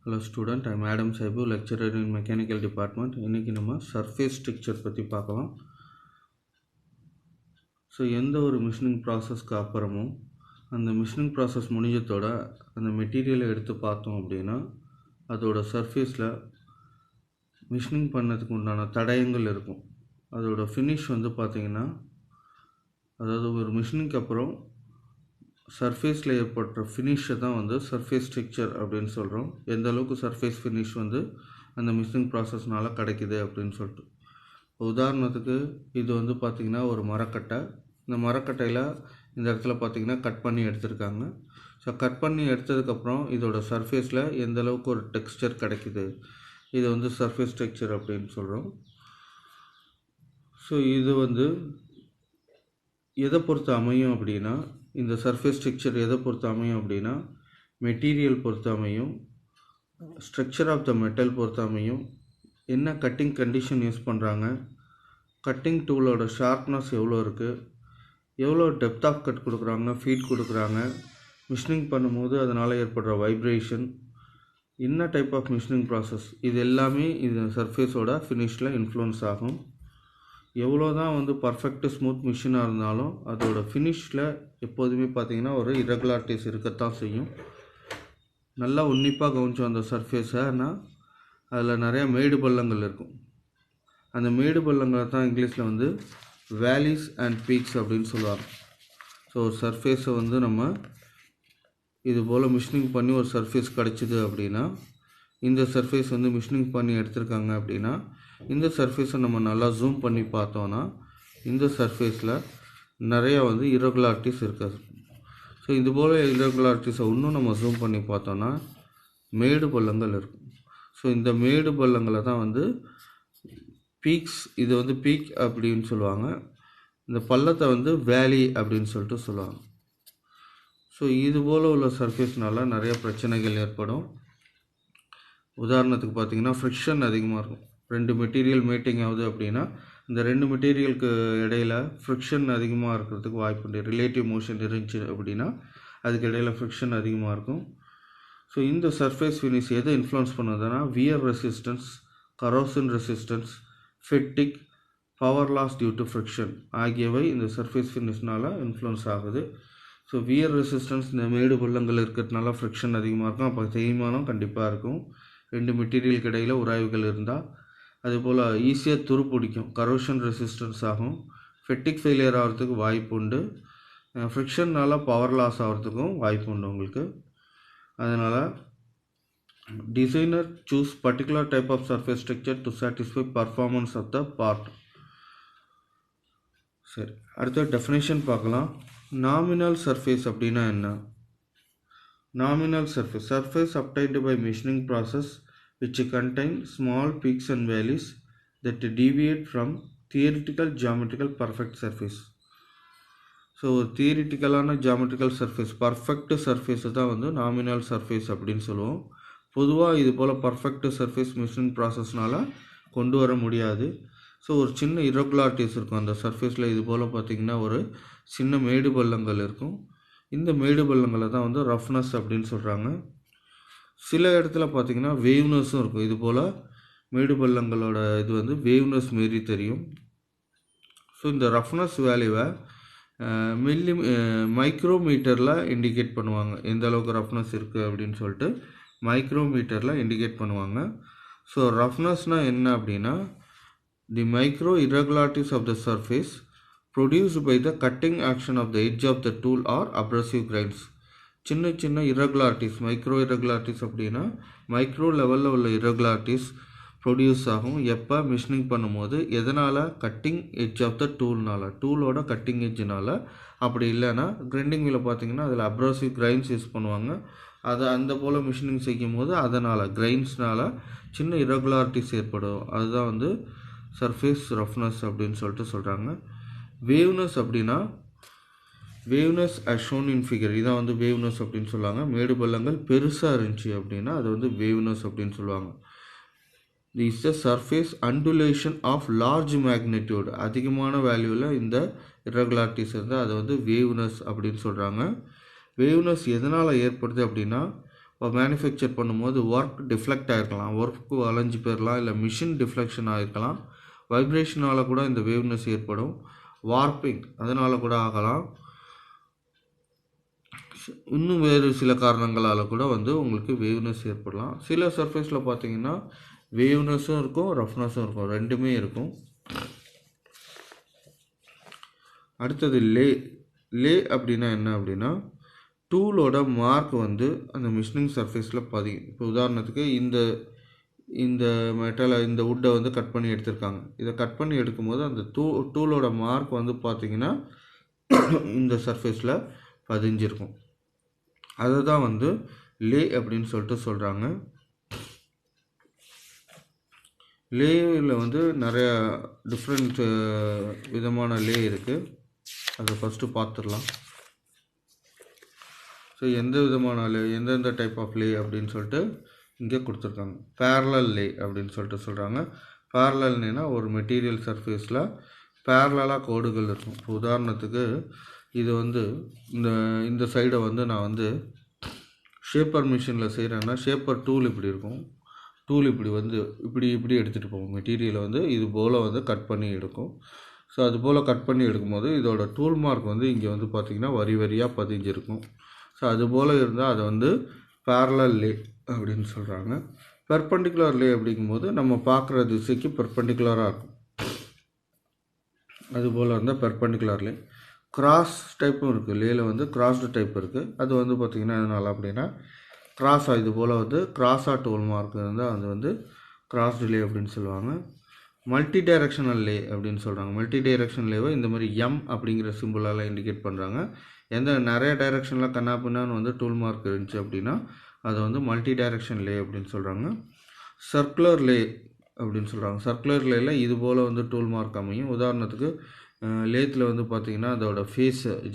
Hello student, I am Adam Saibu, lecturer in mechanical department. இன்னைக்கு நம்ம surface structure பற்றி பார்க்கலாம். ஸோ எந்த ஒரு மிஷினிங் ப்ராசஸ்க்கு அப்புறமும் அந்த மிஷினிங் ப்ராசஸ் முடிஞ்சதோட அந்த மெட்டீரியலை எடுத்து பார்த்தோம் அப்படின்னா அதோட சர்ஃபேஸில் மிஷினிங் பண்ணதுக்கு உண்டான தடயங்கள் இருக்கும். அதோட ஃபினிஷ் வந்து பார்த்திங்கன்னா, அதாவது ஒரு மிஷினிங்க்கு அப்புறம் சர்ஃபேஸில் ஏற்பட்ட ஃபினிஷை தான் வந்து சர்ஃபேஸ் ஸ்ட்ரக்சர் அப்படின்னு சொல்கிறோம். எந்த அளவுக்கு சர்ஃபேஸ் ஃபினிஷ் வந்து அந்த மிஷினிங் ப்ராசஸ்னால் கிடைக்குது அப்படின்னு சொல்லிட்டு. உதாரணத்துக்கு இது வந்து பார்த்திங்கன்னா ஒரு மரக்கட்டை. இந்த மரக்கட்டையில் இந்த இடத்துல பார்த்திங்கன்னா கட் பண்ணி எடுத்திருக்காங்க. ஸோ கட் பண்ணி எடுத்ததுக்கப்புறம் இதோட சர்ஃபேஸில் எந்த அளவுக்கு ஒரு டெக்ஸ்சர் கிடைக்குது, இது வந்து சர்ஃபேஸ் ஸ்ட்ரக்சர் அப்படின்னு சொல்கிறோம். ஸோ இது வந்து எதை பொறுத்து அமையும் அப்படின்னா, இந்த சர்ஃபேஸ் ஸ்ட்ரக்சர் எதை பொறுத்து அமையும் அப்படின்னா, மெட்டீரியல் பொறுத்து அமையும், ஸ்ட்ரக்சர் ஆஃப் த மெட்டல் பொறுத்து அமையும், என்ன கட்டிங் கண்டிஷன் யூஸ் பண்ணுறாங்க, கட்டிங் டூலோட ஷார்ப்னஸ் எவ்வளோ இருக்குது, எவ்வளோ டெப்த் ஆஃப் கட் கொடுக்குறாங்க, ஃபீட் கொடுக்குறாங்க, மிஷினிங் பண்ணும்போது அதனால் ஏற்படுற வைப்ரேஷன், என்ன டைப் ஆஃப் மிஷினிங் ப்ராசஸ், இது எல்லாமே இது சர்ஃபேஸோட ஃபினிஷில் இன்ஃப்ளூயன்ஸ் ஆகும். எவ்வளோ தான் வந்து பர்ஃபெக்ட் ஸ்மூத் மிஷினாக இருந்தாலும் அதோட ஃபினிஷில் எப்போதுமே பார்த்திங்கன்னா ஒரு இரகுலாரிட்டிஸ் இருக்கத்தான் செய்யும். நல்லா உன்னிப்பாக கவனிச்சோம் அந்த சர்ஃபேஸைனா அதில் நிறையா மேடு பள்ளங்கள் இருக்கும். அந்த மேடு பள்ளங்களை தான் இங்கிலீஷில் வந்து வேலிஸ் அண்ட் பீக்ஸ் அப்படின்னு சொல்லுவாங்க. ஸோ ஒரு சர்ஃபேஸை வந்து நம்ம இது போல் மிஷினிங் பண்ணி ஒரு சர்ஃபேஸ் கிடச்சிது அப்படின்னா, இந்த சர்ஃபேஸ் வந்து மிஷினிங் பண்ணி எடுத்திருக்காங்க அப்படின்னா, இந்த சர்ஃபேஸை நம்ம நல்லா ஜூம் பண்ணி பார்த்தோன்னா இந்த சர்ஃபேஸில் நிறையா வந்து இரகுலாரிட்டிஸ் இருக்காது. ஸோ இது போல் இரகுலாரிட்டிஸை இன்னும் நம்ம ஜூம் பண்ணி பார்த்தோன்னா மேடு பள்ளங்கள் இருக்கும். ஸோ இந்த மேடு பள்ளங்களை தான் வந்து பீக்ஸ், இது வந்து பீக் அப்படின்னு சொல்லுவாங்க. இந்த பள்ளத்தை வந்து வேலி அப்படின்னு சொல்லிட்டு சொல்லுவாங்க. ஸோ இது போல் உள்ள சர்ஃபேஸ்னால நிறைய பிரச்சனைகள் ஏற்படும். உதாரணத்துக்கு பார்த்திங்கன்னா ஃப்ரிக்ஷன் அதிகமாக இருக்கும். ரெண்டு மெட்டீரியல் மீட்டிங் ஆகுது அப்படின்னா இந்த ரெண்டு மெட்டீரியலுக்கு இடையில் ஃப்ரிக்ஷன் அதிகமாக இருக்கிறதுக்கு வாய்ப்பு உண்டு. ரிலேட்டிவ் மோஷன் இருந்துச்சு அப்படின்னா அதுக்கு இடையில் ஃப்ரிக்ஷன் அதிகமாக இருக்கும். ஸோ இந்த சர்ஃபேஸ் ஃபினிஷ் எதை இன்ஃப்ளூயன்ஸ் பண்ணுதுன்னா, wear resistance, corrosion resistance, fatigue, power loss due to friction ஆகியவை இந்த சர்ஃபேஸ் ஃபினிஷ்னால் இன்ஃப்ளூயன்ஸ் ஆகுது. ஸோ வியர் ரெசிஸ்டன்ஸ், இந்த மேடு பள்ளங்கள் இருக்கிறதுனால ஃப்ரிக்ஷன் அதிகமாக இருக்கும். அப்போ தேய்மானம் கண்டிப்பாக இருக்கும். ரெண்டு மெட்டீரியலுக்கு இடையில் உராய்வுகள் இருந்தால் அதுபோல் ஈஸியாக துருப்பிடிக்கும், கரோஷன் ரெசிஸ்டன்ஸ் ஆகும், ஃபெட்டிக் ஃபெயிலியர் ஆகிறதுக்கு வாய்ப்பு உண்டு, ஃப்ரிக்ஷன்னால் பவர் லாஸ் ஆகிறதுக்கும் வாய்ப்பு உண்டு உங்களுக்கு. அதனால் designer choose particular type of surface structure to satisfy performance of the part. சரி, அடுத்த டெஃபினேஷன் பார்க்கலாம். நாமினல் சர்ஃபேஸ் அப்படின்னா என்ன? Nominal surface, surface obtained by machining process which contain small peaks and valleys that deviate from theoretical geometrical perfect surface. So தியரிட்டிக்கலான geometrical surface, perfect சர்ஃபேஸை தான் வந்து nominal surface அப்படின்னு சொல்லுவோம். பொதுவாக இது போல் பர்ஃபெக்ட் சர்ஃபேஸ் மிஷினிங் ப்ராசஸ்னால் கொண்டு வர முடியாது. ஸோ ஒரு சின்ன இரகுலாரிட்டிஸ் இருக்கும் அந்த சர்ஃபேஸில். இது போல் பார்த்திங்கன்னா ஒரு சின்ன மேடு பள்ளங்கள் இருக்கும். இந்த மேடு பள்ளங்களை தான் வந்து ரஃப்னஸ் அப்படின்னு சொல்கிறாங்க. சில இடத்துல பார்த்திங்கன்னா வேவ்னஸும் இருக்கும். இது போல் மேடு பள்ளங்களோட இது வந்து வேவ்னஸ் மாரி தெரியும். ஸோ இந்த ரஃப்னஸ் வேல்யூவை மைக்ரோமீட்டரில் இண்டிகேட் பண்ணுவாங்க. எந்த அளவுக்கு ரஃப்னஸ் இருக்குது அப்படின்னு சொல்லிட்டு மைக்ரோமீட்டரில் இண்டிகேட் பண்ணுவாங்க. ஸோ ரஃப்னஸ்னால் என்ன அப்படின்னா, the micro irregularities of the surface produced by the cutting action of the edge of the tool or abrasive grains. சின்ன சின்ன irregularities, மைக்ரோ irregularities அப்படின்னா மைக்ரோ லெவலில் உள்ள irregularities ப்ரொடியூஸ் ஆகும். எப்போ மிஷினிங் பண்ணும்போது, எதனால்? கட்டிங் எட்ஜ் ஆஃப் த டூல்னால், டூலோட கட்டிங் எட்ஜினால். அப்படி இல்லைன்னா கிரைண்டிங் வீல பார்த்திங்கன்னா அதில் அப்ராசிவ் கிரைன்ஸ் யூஸ் பண்ணுவாங்க. அதை அந்த போல் மிஷினிங் செய்யும் போது அதனால் கிரைன்ஸ்னால் சின்ன irregularities ஏற்படும். அதுதான் வந்து சர்ஃபேஸ் ரஃப்னஸ் அப்படின்னு சொல்லிட்டு சொல்கிறாங்க. வேவ்னஸ் அப்படின்னா, வேவ்னஸ் as shown in figure, இதான் வந்து வேவ்னஸ் அப்படின்னு சொல்லுவாங்க. மேடு பள்ளங்கள் பெருசாக இருந்துச்சு அப்படின்னா அது வந்து வேவ்னஸ் அப்படின்னு சொல்லுவாங்க. This is the surface undulation of large magnitude, அதிகமான வேல்யூவில் இந்த irregularities இருந்தால் அது வந்து வேவ்னஸ் அப்படின்னு சொல்கிறாங்க. வேவ்னஸ் எதனால் ஏற்படுது அப்படின்னா, மேனுஃபேக்சர் பண்ணும்போது ஒர்க் டிஃப்ளெக்ட் ஆகிருக்கலாம், ஒர்க்கு வளைஞ்சு போயிடலாம், இல்லை மிஷின் டிஃப்ளெக்ஷன் ஆகிருக்கலாம், வைப்ரேஷனால் கூட இந்த வேவ்னஸ் ஏற்படும், வார்ப்பிங் அதனால் கூட ஆகலாம், இன்னும் வேறு சில காரணங்களால் கூட வந்து உங்களுக்கு வேவ்னஸ் ஏற்படலாம். சில சர்ஃபேஸில் பார்த்தீங்கன்னா வேவ்னஸும் இருக்கும், ரஃப்னஸும் இருக்கும், ரெண்டுமே இருக்கும். அடுத்தது லே அப்படின்னா என்ன அப்படின்னா, டூலோட மார்க் வந்து அந்த மிஷினிங் சர்ஃபேஸில் பதியும். இப்போ உதாரணத்துக்கு இந்த மெட்டலை, இந்த வுட்டை வந்து கட் பண்ணி எடுத்திருக்காங்க. இதை கட் பண்ணி எடுக்கும்போது அந்த டூலோட மார்க் வந்து பார்த்திங்கன்னா இந்த சர்ஃபேஸில் பதிஞ்சிருக்கும். அதை தான் வந்து லே அப்படின்னு சொல்லிட்டு சொல்கிறாங்க. லேயில் வந்து நிறைய டிஃப்ரெண்ட் விதமான லே இருக்குது. அதை ஃபஸ்ட்டு பார்த்துடலாம். ஸோ எந்த விதமான லே, எந்தெந்த டைப் ஆஃப் லே அப்படின்னு சொல்லிட்டு இங்கே கொடுத்துருக்காங்க. பேரலல் லே அப்படின்னு சொல்லிட்டு சொல்கிறாங்க. பேரலல்னா ஒரு மெட்டீரியல் சர்ஃபேஸில் பேரலாக கோடுகள் இருக்கும். இப்போ உதாரணத்துக்கு இது வந்து இந்த சைடை வந்து நான் வந்து ஷேப்பர் மிஷினில் செய்கிறேன்னா, ஷேப்பர் டூல் இப்படி இருக்கும். டூல் இப்படி வந்து இப்படி எடுத்துகிட்டு போகும். மெட்டீரியலை வந்து இது போல் வந்து கட் பண்ணி எடுக்கும். ஸோ அது போல் கட் பண்ணி எடுக்கும்போது இதோட டூல் மார்க் வந்து இங்கே வந்து பார்த்திங்கன்னா வரி வரியாக பதிஞ்சிருக்கும். ஸோ அது போல் இருந்தால் அதை வந்து பேரலல் லே அப்படின்னு சொல்கிறாங்க. பெர்பெண்டிகுலர் லே அப்படிங்கும்போது நம்ம பார்க்குற திசைக்கு பெர்பெண்டிகுலராக இருக்கும். அதுபோல் இருந்தால் பெர்பெண்டிகுலர் லே. கிராஸ் டைப்பும் இருக்குது. லேயில் வந்து கிராஸ்டு டைப் இருக்குது. அது வந்து பார்த்திங்கன்னா எதனால் அப்படின்னா, கிராஸாக இது போல் வந்து கிராஸாக டூல் மார்க் இருந்தால் அது வந்து கிராஸ்டு லே அப்படின்னு சொல்லுவாங்க. மல்டி டைரெக்ஷனல் லே அப்படின்னு சொல்கிறாங்க. மல்டி டைரெக்ஷனல் லேவை இந்த மாதிரி எம் அப்படிங்கிற சிம்பிளால் இண்டிகேட் பண்ணுறாங்க. நிறைய டைரெக்ஷனில் கண்ணாப்பின்னான்னு வந்து டூல் மார்க் இருந்துச்சு அப்படின்னா அதை வந்து மல்டி டைரெக்ஷன் லே அப்படின்னு சொல்கிறாங்க. சர்க்குலர் லே அப்படின்னு சொல்கிறாங்க. சர்க்குலர் லேயில் இது போல் வந்து டூல் மார்க் அமையும். உதாரணத்துக்கு லேத்தில் வந்து பார்த்திங்கன்னா அதோட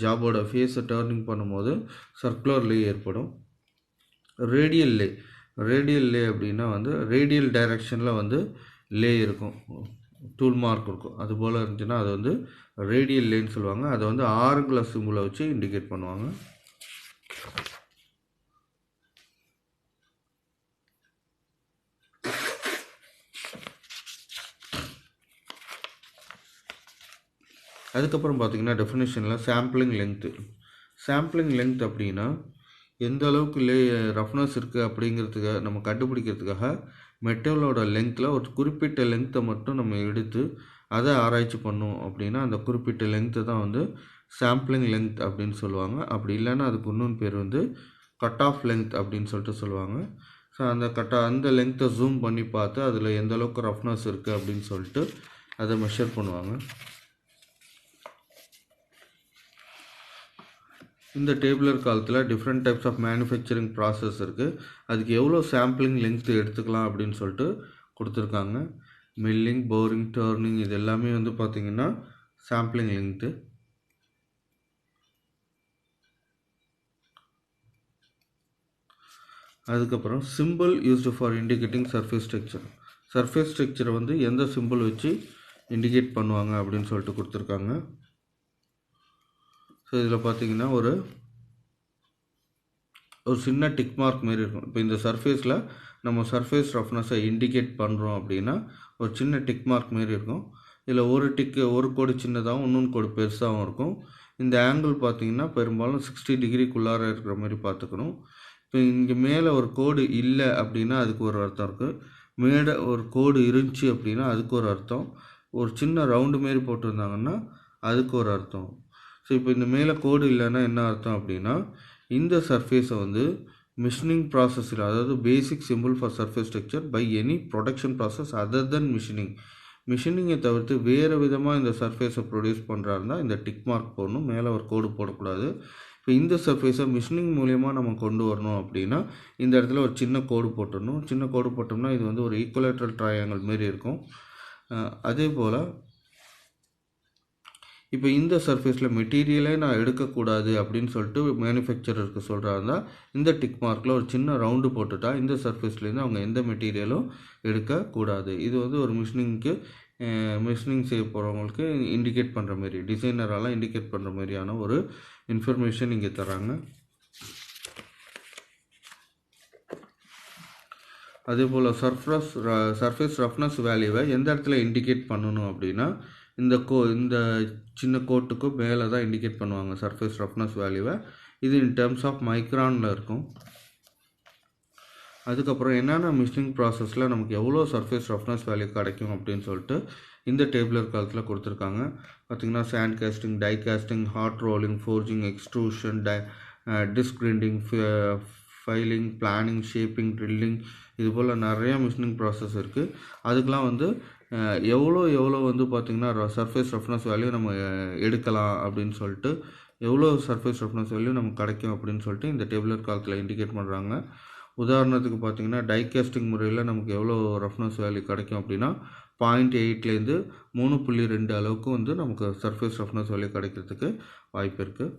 ஜாபோட ஃபேஸை டர்னிங் பண்ணும்போது சர்க்குலர் லே ஏற்படும். ரேடியல் லே அப்படின்னா வந்து ரேடியல் டைரெக்ஷனில் வந்து லே இருக்கும், டூல் மார்க் இருக்கும். அது போல் இருந்துச்சுன்னா அது வந்து ரேடியல் லேன்னு சொல்லுவாங்க. அதை வந்து ஆர்குலர் சிம்பிளை வச்சு இண்டிகேட் பண்ணுவாங்க. அதுக்கப்புறம் பார்த்திங்கன்னா டெஃபினேஷனில் சாம்பிளிங் லென்த் அப்படின்னா எந்த அளவுக்கு ரஃப்னஸ் இருக்குது அப்படிங்கிறதுக்காக நம்ம கண்டுபிடிக்கிறதுக்காக மெட்டலோட லென்த்தில் ஒரு குறிப்பிட்ட லென்த்தை மட்டும் நம்ம எடுத்து அதை ஆராய்ச்சி பண்ணோம் அப்படின்னா அந்த குறிப்பிட்ட லென்த்தை தான் வந்து சாம்பிளிங் லென்த் அப்படின்னு சொல்லுவாங்க. அப்படி இல்லைன்னா அதுக்கு இன்னொன்று பேர் வந்து கட் ஆஃப் லென்த் அப்படின்னு சொல்லிட்டு சொல்லுவாங்க. ஸோ அந்த லென்த்தை ஜூம் பண்ணி பார்த்து அதில் எந்த அளவுக்கு ரஃப்னஸ் இருக்குது அப்படின்னு சொல்லிட்டு அதை மெஷர் பண்ணுவாங்க. இந்த டேபிளர் காலத்தில் different types of manufacturing process இருக்குது. அதுக்கு எவ்வளோ சாம்பிளிங் லென்த் எடுத்துக்கலாம் அப்படின்னு சொல்லிட்டு கொடுத்துருக்காங்க. மில்லிங், போரிங், டர்னிங் இது எல்லாமே வந்து பார்த்திங்கன்னா சாம்பிளிங் லென்த்து. அதுக்கப்புறம் simple used for indicating surface ஸ்ட்ரக்சரை வந்து எந்த சிம்பிள் வச்சு இண்டிகேட் பண்ணுவாங்க அப்படின்னு சொல்லிட்டு கொடுத்துருக்காங்க. ஸோ இதில் பார்த்திங்கன்னா ஒரு சின்ன டிக் மார்க் மாரி இருக்கும். இப்போ இந்த சர்ஃபேஸில் நம்ம சர்ஃபேஸ் ரஃப்னஸை இண்டிகேட் பண்ணுறோம் அப்படின்னா ஒரு சின்ன டிக் மார்க் மாரி இருக்கும். இதில் ஒரு கோடு சின்னதாகவும் இன்னொன்று கோடு பெருசாகவும் இருக்கும். இந்த ஆங்கிள் பார்த்திங்கன்னா பெரும்பாலும் 60 டிகிரிக்குள்ளார இருக்கிற மாதிரி பார்த்துக்கணும். இப்போ இங்கே மேலே ஒரு கோடு இல்லை அப்படின்னா அதுக்கு ஒரு அர்த்தம் இருக்குது. மேலே ஒரு கோடு இருந்துச்சு அப்படின்னா அதுக்கு ஒரு அர்த்தம். ஒரு சின்ன ரவுண்டு மாரி போட்டிருந்தாங்கன்னா அதுக்கு ஒரு அர்த்தம். ஸோ இப்போ இந்த மேலே கோடு இல்லைன்னா என்ன அர்த்தம் அப்படின்னா இந்த சர்ஃபேஸை வந்து மிஷினிங் ப்ராசஸில், அதாவது basic simple for surface structure by any production process other than மிஷினிங்கை தவிர்த்து வேறு விதமாக இந்த சர்ஃபேஸை ப்ரொடியூஸ் பண்ணுறாருன்னா இந்த டிக் மார்க் போடணும், மேலே ஒரு கோடு போடக்கூடாது. இப்போ இந்த சர்ஃபேஸை மிஷினிங் மூலயமா நம்ம கொண்டு வரணும் அப்படின்னா இந்த இடத்துல ஒரு சின்ன கோடு போட்டுடணும். சின்ன கோடு போட்டோம்னா இது வந்து ஒரு ஈக்குவலேட்ரல் ட்ரையாங்கிள் மாரி இருக்கும். அதே போல் இப்போ இந்த சர்ஃபேஸில் மெட்டீரியலே நான் எடுக்கக்கூடாது அப்படின்னு சொல்லிட்டு மேனுஃபேக்சரருக்கு சொல்கிறாருந்தா இந்த டிக் மார்க்கில் ஒரு சின்ன ரவுண்டு போட்டுட்டா இந்த சர்ஃபேஸ்லேருந்து அவங்க எந்த மெட்டீரியலும் எடுக்கக்கூடாது. இது வந்து ஒரு மிஷினிங் செய்ய போகிறவங்களுக்கு இண்டிகேட் பண்ணுற மாரி, டிசைனரால் இண்டிகேட் பண்ணுற மாதிரியான ஒரு இன்ஃபர்மேஷன் இங்கே தராங்க. அதே போல் சர்ஃபேஸ் ரஃப்னஸ் வேல்யூவை எந்த இடத்துல இண்டிகேட் பண்ணணும் அப்படின்னா இந்த சின்ன கோட்டுக்கு மேலே தான் இண்டிகேட் பண்ணுவாங்க சர்ஃபேஸ் ரஃப்னஸ் வேல்யூவை. இது இன் டேர்ம்ஸ் ஆஃப் மைக்ரானில் இருக்கும். அதுக்கப்புறம் என்னென்ன மிஷினிங் ப்ராசஸில் நமக்கு எவ்வளோ சர்ஃபேஸ் ரஃப்னஸ் வேல்யூ கிடைக்கும் அப்படின்னு சொல்லிட்டு இந்த டேபிளர் காலத்தில் கொடுத்துருக்காங்க. பார்த்திங்கன்னா sand casting, die casting, hot rolling, forging, extrusion, disc grinding, filing, planing, shaping, drilling, இது போல் நிறையா மிஷினிங் ப்ராசஸ் இருக்குது. அதுக்கெலாம் வந்து எவ்வளோ வந்து பார்த்திங்கன்னா சர்ஃபேஸ் ரஃப்னஸ் வேல்யூ நம்ம எடுக்கலாம் அப்படின்னு சொல்லிட்டு, எவ்வளோ சர்ஃபேஸ் ரஃப்னஸ் வேல்யூ நமக்கு கிடைக்கும் அப்படின்னு சொல்லிட்டு இந்த டேபிளர் காலத்தில் இண்டிகேட் பண்ணுறாங்க. உதாரணத்துக்கு பார்த்திங்கன்னா டை காஸ்டிங் முறையில் நமக்கு எவ்வளோ ரஃப்னஸ் வேல்யூ கிடைக்கும் அப்படின்னா 0.8லேருந்து 3.2 அளவுக்கு வந்து நமக்கு சர்ஃபேஸ் ரஃப்னஸ் வேல்யூ கிடைக்கிறதுக்கு வாய்ப்பு இருக்குது.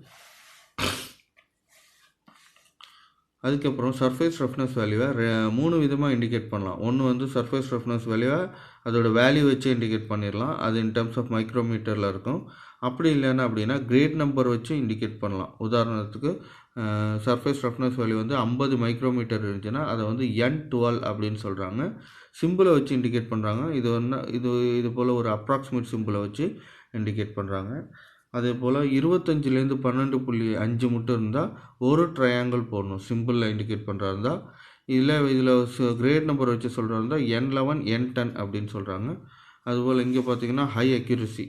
அதுக்கப்புறம் சர்ஃபேஸ் ரஃப்னஸ் வேல்யூவை 3 விதமாக இண்டிகேட் பண்ணலாம். ஒன்று வந்து சர்ஃபேஸ் ரஃப்னஸ் வேல்யூவை அதோட வேல்யூ வச்சு இண்டிகேட் பண்ணிடலாம். அது இன் டேர்ம்ஸ் ஆஃப் மைக்ரோமீட்டரில் இருக்கும். அப்படி இல்லைன்னா அப்படின்னா கிரேட் நம்பர் வச்சு இண்டிகேட் பண்ணலாம். உதாரணத்துக்கு சர்ஃபேஸ் ரஃப்னஸ் வேல்யூ வந்து 50 மைக்ரோமீட்டர் இருந்துச்சுன்னா அதை வந்து N12 அப்படின்னு சொல்கிறாங்க. சிம்பிளை வச்சு இண்டிகேட் பண்ணுறாங்க. இது போல் ஒரு அப்ராக்சிமேட் சிம்பிளை வச்சு இண்டிகேட் பண்ணுறாங்க. அதே போல் 25லேருந்து 12.5 மட்டும் இருந்தால் ஒரு ட்ரையாங்கிள் போடணும். சிம்பிளில் இண்டிகேட் பண்ணுறா இருந்தால். இதில் கிரேட் நம்பர் வச்சு சொல்கிறா இருந்தால் N11, N10 அப்படின்னு சொல்கிறாங்க. அதுபோல் இங்கே பார்த்திங்கன்னா ஹை அக்யூரசி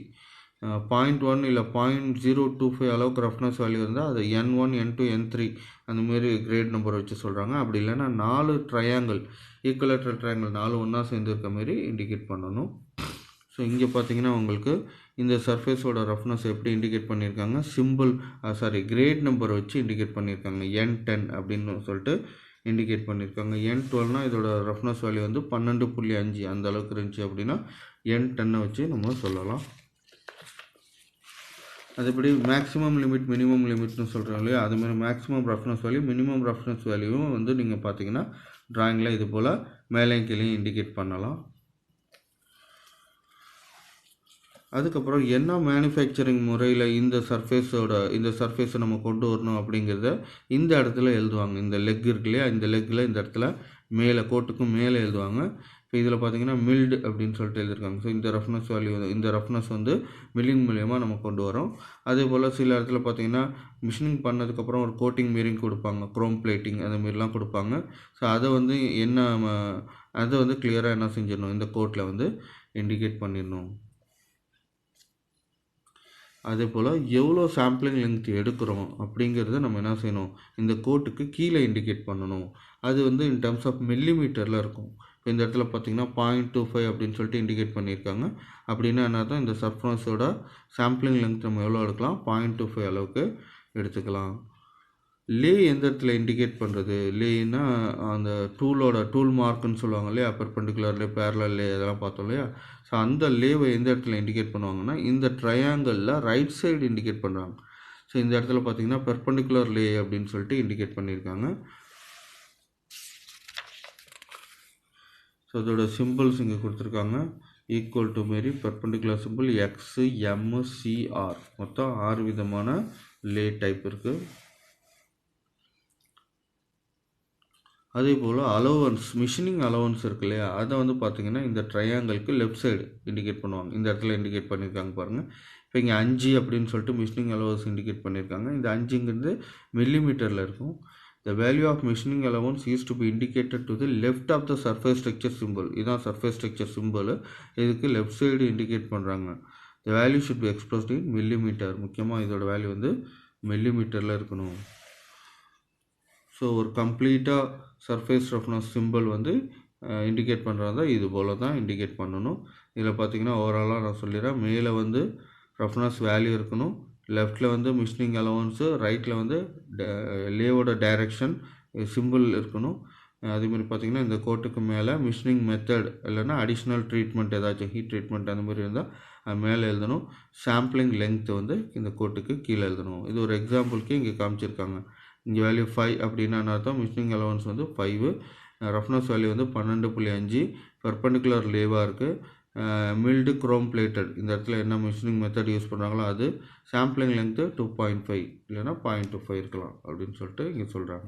0.1 இல்லை 0.025 அளவுக்கு ரஃப்னஸ் வேல்யூ இருந்தால் அது N1, N2, N3 அந்தமாரி கிரேட் நம்பர் வச்சு சொல்கிறாங்க. அப்படி இல்லைன்னா 4 ட்ரையாங்கிள், ஈக்குவலேட்ரல் ட்ரையாங்கிள் 4 ஒன்றா சேர்ந்து இருக்க மாரி இண்டிகேட் பண்ணணும். ஸோ இங்கே பார்த்தீங்கன்னா உங்களுக்கு இந்த சர்ஃபேஸோட ரஃப்னஸ் எப்படி இண்டிகேட் பண்ணியிருக்காங்க, கிரேட் நம்பர் வச்சு இண்டிகேட் பண்ணியிருக்காங்க. N10 அப்படின்னு சொல்லிட்டு இண்டிகேட் பண்ணியிருக்காங்க. N12னால் இதோட ரஃப்னஸ் வேல்யூ வந்து 12.5 அந்த அளவுக்கு இருந்துச்சு அப்படின்னா N10 வச்சு நம்ம சொல்லலாம். அதுபடி மேக்ஸிமம் லிமிட், மினிமம் லிமிட்னு சொல்கிறோம் இல்லையா, அதுமாதிரி maximum roughness value, minimum roughness வேல்யூவும் வந்து நீங்கள் பார்த்தீங்கன்னா ட்ராயிங்கில் இது போல் மேலேயும் கீழேயும் இண்டிகேட் பண்ணலாம். அதுக்கப்புறம் என்ன மேனுஃபேக்சரிங் முறையில் இந்த சர்ஃபேஸை நம்ம கொண்டு வரணும் அப்படிங்கிறத இந்த இடத்துல எழுதுவாங்க. இந்த லெக் இருக்கு இல்லையா, இந்த லெக்கில் இந்த இடத்துல மேலே கோட்டுக்கும் மேலே எழுதுவாங்க. இப்போ இதில் பார்த்தீங்கன்னா மில்டு அப்படின்னு சொல்லிட்டு எழுதியிருக்காங்க. ஸோ இந்த ரஃப்னஸ் வந்து மில்லிங் மூலியமாக நம்ம கொண்டு வரோம். அதே போல் சில இடத்துல பார்த்தீங்கன்னா மிஷினிங் பண்ணதுக்கப்புறம் ஒரு கோட்டிங் மாரியும் கொடுப்பாங்க, குரோம் பிளேட்டிங் அந்த மாரிலாம் கொடுப்பாங்க. ஸோ அதை வந்து கிளியராக என்ன செஞ்சிடணும், இந்த கோட்டில் வந்து இண்டிகேட் பண்ணிடணும். அதே போல் எவ்வளோ சாம்பிளிங் லென்த் எடுக்கிறோம் அப்படிங்கிறத நம்ம என்ன செய்யணும், இந்த கோட்டுக்கு கீழே இண்டிகேட் பண்ணணும். அது வந்து இன் டேர்ம்ஸ் ஆஃப் மில்லிமீட்டரில் இருக்கும். இப்போ இந்த இடத்துல பார்த்தீங்கன்னா 0.25 அப்படின்னு சொல்லிட்டு இண்டிகேட் பண்ணியிருக்காங்க. அப்படின்னா என்ன தான் இந்த சர்ஃபேஸோட சாம்பிளிங் லென்த் நம்ம எவ்வளோ எடுக்கலாம், 0.25 அளவுக்கு எடுத்துக்கலாம். லே எந்த இடத்துல இண்டிகேட் பண்ணுறது, லேன்னா அந்த டூல் மார்க்குன்னு சொல்லுவாங்க இல்லையா, பெர்பெண்டிகுலர் லே, பேரலல் லே அதெல்லாம் பார்த்தோம் இல்லையா. ஸோ அந்த லேவை எந்த இடத்துல இண்டிகேட் பண்ணுவாங்கன்னா இந்த ட்ரையாங்கிளில் ரைட் சைடு இண்டிகேட் பண்ணுறாங்க. ஸோ இந்த இடத்துல பார்த்தீங்கன்னா பெர்பெண்டிகுலர் லே அப்படின்னு சொல்லிட்டு இண்டிகேட் பண்ணியிருக்காங்க. ஸோ அதோட சிம்பிள்ஸ் இங்கே கொடுத்துருக்காங்க. ஈக்குவல் டு மாரி perpendicular simple X, M, C, R, மொத்தம் 6 விதமான லே டைப் இருக்குது. அதே போல் அலோவன்ஸ், மிஷினிங் அலோவன்ஸ் இருக்கு இல்லையா, அதை வந்து பார்த்திங்கன்னா இந்த ட்ரையாங்கிளுக்கு லெஃப்ட் சைடு இண்டிகேட் பண்ணுவாங்க. இந்த இடத்துல இண்டிகேட் பண்ணியிருக்காங்க பாருங்கள். இப்போ இங்கே 5 அப்படின்னு சொல்லிட்டு மிஷினிங் அலோவன்ஸ் இண்டிகேட் பண்ணியிருக்காங்க. இந்த 5ங்கிறது மில்லிமீட்டரில் இருக்கும். The value of machining allowance is to be indicated to the left of the surface structure symbol. இதுதான் surface structure symbol. இதுக்கு left side indicate பண்ணுறாங்க. The value should be expressed in millimeter. முக்கியமாக இதோட value வந்து மில்லிமீட்டரில் இருக்கணும். So ஒரு கம்ப்ளீட்டாக surface roughness simple வந்து இண்டிகேட் பண்ணுறதா இது போல் தான் இண்டிகேட் பண்ணணும். இதில் பார்த்தீங்கன்னா ஓவராலாக நான் சொல்லிடுறேன். மேலே வந்து ரஃப்னஸ் வேல்யூ இருக்கணும், லெஃப்டில் வந்து மிஷினிங் அலவன்ஸு, ரைட்டில் வந்து லேவோட டைரெக்ஷன் சிம்பிள் இருக்கணும். அதேமாதிரி பார்த்திங்கன்னா இந்த கோட்டுக்கு மேலே மிஷினிங் மெத்தட் இல்லைன்னா அடிஷ்னல் ட்ரீட்மெண்ட் ஏதாச்சும் ஹீட் ட்ரீட்மெண்ட் அந்த மாதிரி இருந்தால் அது மேலே எழுதணும். சாம்பிளிங் லென்த்து வந்து இந்த கோட்டுக்கு கீழே எழுதணும். இது ஒரு எக்ஸாம்பிளுக்கு இங்கே காமிச்சிருக்காங்க. இங்கே வேல்யூ 5 அப்படின்னா அர்த்தம் மிஷினிங் அலவன்ஸ் வந்து 5, ரஃப்னஸ் வேல்யூ வந்து 12.5, பெர்பெண்டிகுலர் லேவாக இருக்குது, மில்டு குரோம் பிளேட்டட், இந்த இடத்துல என்ன மிஷினிங் மெத்தட் யூஸ் பண்ணுறாங்களோ அது, சாம்பிளிங் லென்த்து 2.5 இல்லைன்னா 0.25 இருக்கலாம் அப்படின்னு சொல்லிட்டு இங்கே சொல்கிறாங்க.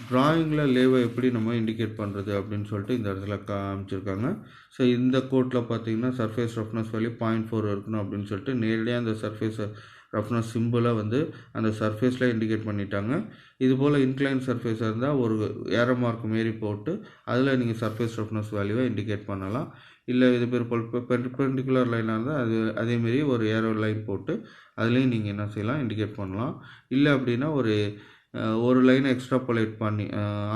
ட்ராயிங்கில் லேவை எப்படி நம்ம இண்டிகேட் பண்ணுறது அப்படின்னு சொல்லிட்டு இந்த இடத்துல காமிச்சிருக்காங்க. ஸோ இந்த கோட்டில் பார்த்தீங்கன்னா சர்ஃபேஸ் ரஃப்னஸ் வேல்யூ 0.4 இருக்கணும் அப்படின்னு சொல்லிட்டு நேரடியாக அந்த சர்ஃபேஸ் ரஃப்னஸ் சிம்பிளை வந்து அந்த சர்ஃபேஸில் இண்டிகேட் பண்ணிட்டாங்க. இது போல் இன்க்ளைன் சர்ஃபேஸாக இருந்தால் ஒரு ஏரோ மார்க் மாரி போட்டு அதில் நீங்கள் சர்ஃபேஸ் ரஃப்னஸ் வேல்யூவை இண்டிகேட் பண்ணலாம். இல்லை இது பேர் பெர்பெண்டிகுலர் லைனாக இருந்தால் அதேமாரி ஒரு ஏரோ லைன் போட்டு அதுலேயும் நீங்கள் என்ன செய்யலாம், இண்டிகேட் பண்ணலாம். இல்லை அப்படின்னா ஒரு லைனை எக்ஸ்ட்ராபோலேட் பண்ணி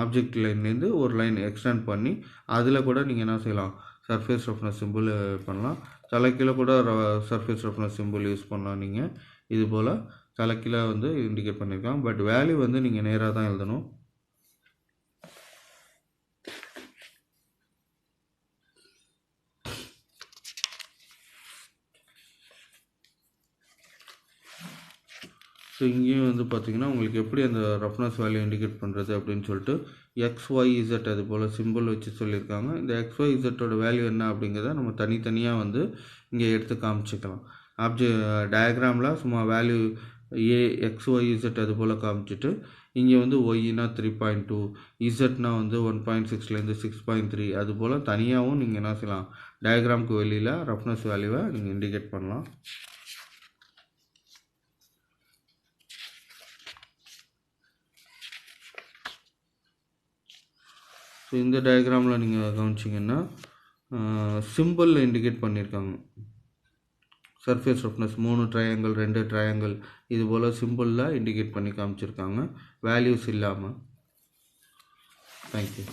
ஆப்ஜெக்ட் லைன்லேருந்து ஒரு லைன் எக்ஸ்டெண்ட் பண்ணி அதில் கூட நீங்கள் என்ன செய்யலாம், சர்ஃபேஸ் ரஃப்னஸ் சிம்பிள் பண்ணலாம். தலைக்கீழே கூட சர்ஃபேஸ் ரஃப்னஸ் சிம்பிள் யூஸ் பண்ணலாம். நீங்கள் இது போல் தலைக்கீழே வந்து இண்டிகேட் பண்ணியிருக்காங்க. பட் வேல்யூ வந்து நீங்கள் நேராக தான் எழுதணும். ஸோ இங்கேயும் வந்து பார்த்திங்கன்னா உங்களுக்கு எப்படி அந்த ரஃப்னஸ் வேல்யூ இண்டிகேட் பண்ணுறது அப்படின்னு சொல்லிட்டு XYZ அது போல் சிம்பிள் வச்சு சொல்லியிருக்காங்க. இந்த XYZோட வேல்யூ என்ன அப்படிங்கிறத நம்ம தனித்தனியாக வந்து இங்கே எடுத்து காமிச்சிக்கலாம். டயக்ராமில் சும்மா வேல்யூ XYZ அது போல் காமிச்சிட்டு இங்கே வந்து ஒய்னா 3.2, இசட்னா வந்து 1.6லேருந்து 6.3 அது போல் தனியாகவும் நீங்கள் என்ன செய்யலாம், டயக்ராமுக்கு வெளியில் ரஃப்னஸ் வேல்யூவை நீங்கள் இண்டிகேட் பண்ணலாம். ஸோ இந்த டயக்ராமில் நீங்கள் கவனிச்சிங்கன்னா சிம்பிளில் இண்டிகேட் பண்ணியிருக்காங்க. சர்ஃபேஸ் ரஃப்னஸ் 3 ட்ரையாங்கிள் 2 ட்ரையாங்கிள் இது போல் சிம்பிளில் இண்டிகேட் பண்ணி காமிச்சிருக்காங்க, வேல்யூஸ் இல்லாமல். தேங்க்யூ.